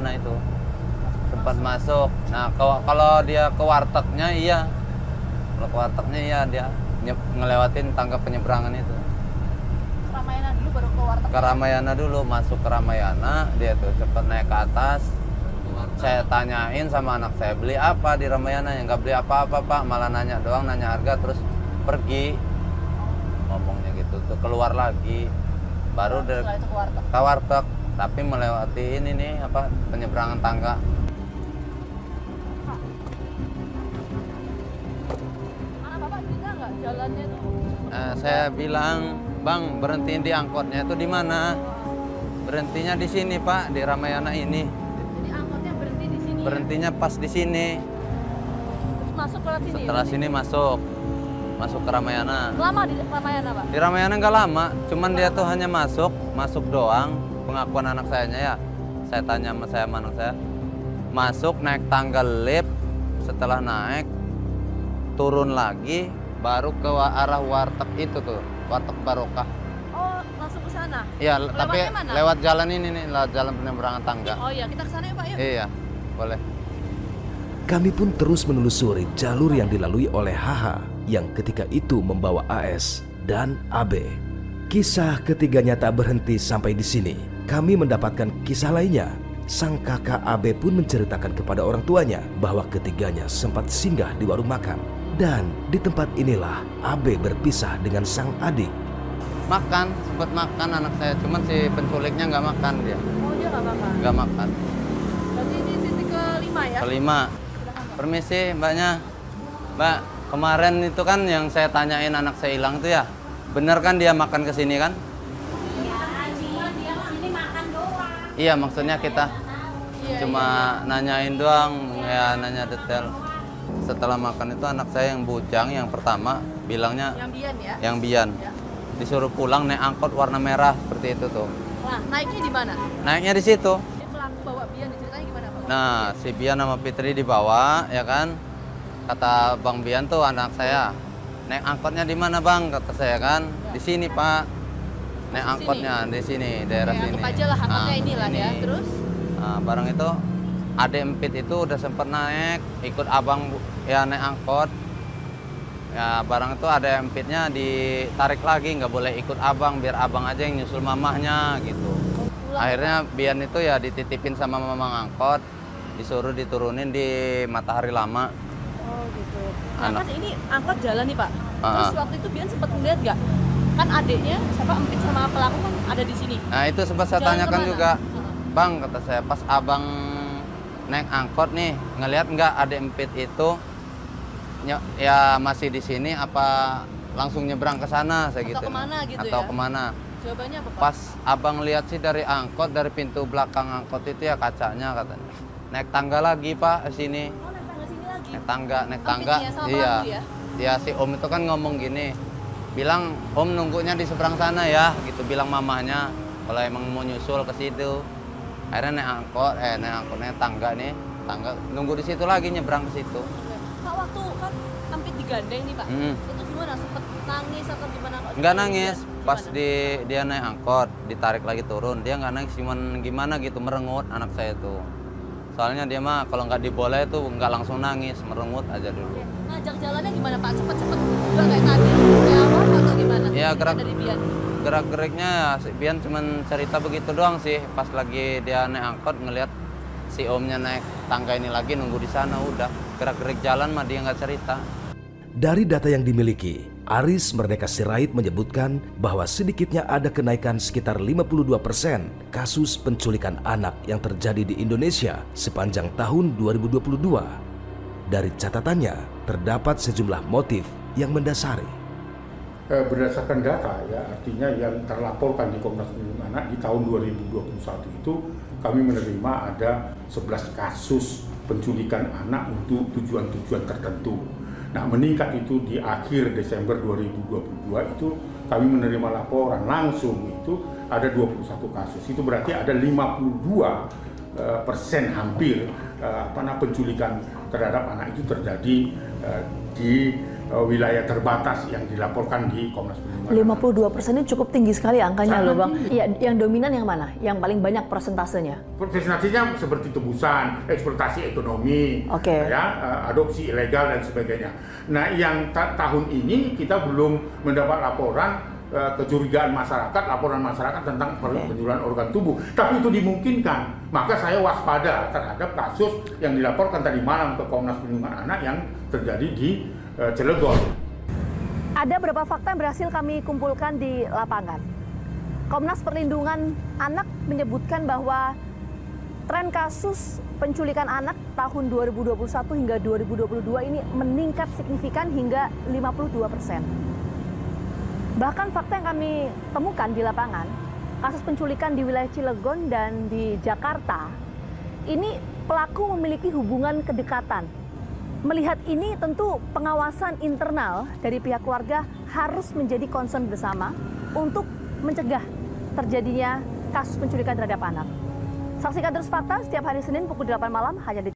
Ramayana itu. Sempat masuk. Nah, kalau dia ke wartegnya iya. Kalau ke wartegnya iya dia ngelewatin tangga penyeberangan itu. Ramayana dulu baru ke warteg. Ke Ramayana dulu, masuk ke Ramayana, dia tuh cepet naik ke atas. Saya tanyain sama anak saya, beli apa di Ramayana? Ya nggak beli apa-apa Pak, malah nanya doang, nanya harga terus pergi. Ngomongnya gitu, tuh keluar lagi. Baru Setelah itu ke warteg, tapi melewati ini nih apa penyeberangan tangga. Mana Bapak cerita nggak jalannya tuh? Saya bilang, Bang, berhentiin di angkotnya itu di mana? Berhentinya di sini Pak, di Ramayana ini. Jadi angkotnya berhenti di sini. Berhentinya pas di sini. Terus masuk ke sini. Setelah sini masuk ke Ramayana. Lama di Ramayana Pak? Di Ramayana nggak lama, cuman dia tuh hanya masuk doang. Pengakuan anak sayanya ya. Saya tanya sama anak saya. Masuk naik tangga lift, setelah naik turun lagi, baru ke arah warteg itu tuh, warteg Barokah. Oh, langsung ke sana? Iya, tapi mana? lewat jalan ini nih, lewat jalan penyeberangan tangga. Oh iya, kita ke sana ya Pak yuk. Iya, boleh. Kami pun terus menelusuri jalur yang dilalui oleh HH yang ketika itu membawa AS dan AB. Kisah ketiganya tak berhenti sampai di sini. Kami mendapatkan kisah lainnya. Sang kakak AB pun menceritakan kepada orang tuanya bahwa ketiganya sempat singgah di warung makan. Dan di tempat inilah AB berpisah dengan sang adik. Makan, sempat makan anak saya, cuman si penculiknya nggak makan dia. Oh dia nggak makan? Nggak makan. Berarti ini titik kelima ya? Kelima. Permisi mbaknya. Mbak, kemarin itu kan yang saya tanyain anak saya hilang itu ya. Bener kan dia makan ke sini kan? Dia kesini makan doang. Iya, maksudnya kita cuma nanyain doang, ya nanya detail. Setelah makan itu anak saya yang bujang yang pertama bilangnya Yang Bian ya? yang Bian. Ya. Disuruh pulang naik angkot warna merah seperti itu tuh. Nah, naiknya di mana? Naiknya di situ. Dia pelaku bawa Bian, ceritanya gimana Pak? Nah, si Bian sama Fitri dibawa, ya kan? Kata Bang Bian tuh anak saya, naik angkotnya di mana Bang? Kata saya kan, di sini Pak. Naik Di angkotnya di sini, daerah Oke, sini. anggap aja lah angkotnya inilah ya. ini. Terus? Nah, barang itu, Ade Empit itu udah sempet naik, ikut abang ya naik angkot. Ya barang itu ada empitnya ditarik lagi, nggak boleh ikut abang, biar abang aja yang nyusul mamahnya gitu. Akhirnya Bian itu ya dititipin sama mamang angkot, disuruh diturunin di Matahari Lama. Oh gitu. Nah Anak. kan ini angkot jalan nih Pak. Terus waktu itu Bian sempat ngeliat nggak? Kan adiknya, siapa Empit sama pelaku kan ada di sini. Nah itu sempat saya Jalan tanyakan kemana? juga, Bang kata saya pas abang naik angkot nih, ngelihat nggak Ade Empit itu ya masih di sini apa langsung nyebrang ke sana saya gitu. Kemana gitu Atau ya? kemana? Jawabannya apa Pak? Pas abang lihat sih dari angkot, dari pintu belakang angkot itu ya kacanya katanya. Naik tangga lagi Pak ke sini. Oh naik tangga sini lagi? Naik tangga. Empitnya sama Iya. pelaku ya? Ya si Om itu kan ngomong gini. Bilang Om nunggunya di seberang sana ya, gitu bilang mamahnya. Kalau emang mau nyusul ke situ. Akhirnya naik tangga nih, tangga nunggu di situ lagi nyebrang ke situ. Pak waktu kan Empit digandeng nih Pak. Itu gimana? Sempet nangis atau gimana? Nggak nangis, pas Gimana? dia naik angkot, ditarik lagi turun, dia nggak nangis, cuman gimana gitu, merengut anak saya tuh. Soalnya dia mah kalau nggak diboleh tuh nggak langsung nangis, merengut aja dulu. Ngajak jalannya gimana Pak? Cepet-cepet juga kayak tadi? Kayak apa atau gimana? Iya, Dari Bian. gerak-geriknya si Bian cuman cerita begitu doang sih. Pas lagi dia naik angkot ngelihat si omnya naik tangga ini lagi nunggu di sana, udah gerak-gerik jalan mah dia nggak cerita. Dari data yang dimiliki, Aris Merdeka Sirait menyebutkan bahwa sedikitnya ada kenaikan sekitar 52% kasus penculikan anak yang terjadi di Indonesia sepanjang tahun 2022. Dari catatannya, terdapat sejumlah motif yang mendasari. Berdasarkan data ya, artinya yang terlaporkan di Komnas Perlindungan Anak di tahun 2021 itu kami menerima ada 11 kasus penculikan anak untuk tujuan-tujuan tertentu. Nah, meningkat itu di akhir Desember 2022 itu kami menerima laporan langsung itu ada 21 kasus. Itu berarti ada 52% hampir penculikan terhadap anak itu terjadi di wilayah terbatas yang dilaporkan di Komnas Perlindungan Anak. 52% ini cukup tinggi sekali angkanya Sangat loh Bang. tinggi. Iya, yang dominan yang mana? Yang paling banyak persentasenya? Presentasinya seperti tebusan, eksploitasi ekonomi, Oke. ya, adopsi ilegal dan sebagainya. Nah, yang tahun ini kita belum mendapat laporan kecurigaan masyarakat, laporan masyarakat tentang penjualan organ tubuh. Tapi itu dimungkinkan. Maka saya waspada terhadap kasus yang dilaporkan tadi malam ke Komnas Perlindungan Anak yang terjadi di Cilegon. Ada beberapa fakta yang berhasil kami kumpulkan di lapangan. Komnas Perlindungan Anak menyebutkan bahwa tren kasus penculikan anak tahun 2021 hingga 2022 ini meningkat signifikan hingga 52%. Bahkan fakta yang kami temukan di lapangan, kasus penculikan di wilayah Cilegon dan di Jakarta, ini pelaku memiliki hubungan kedekatan. Melihat ini tentu pengawasan internal dari pihak keluarga harus menjadi concern bersama untuk mencegah terjadinya kasus penculikan terhadap anak. Saksikan terus fakta setiap hari Senin pukul 8 malam hanya di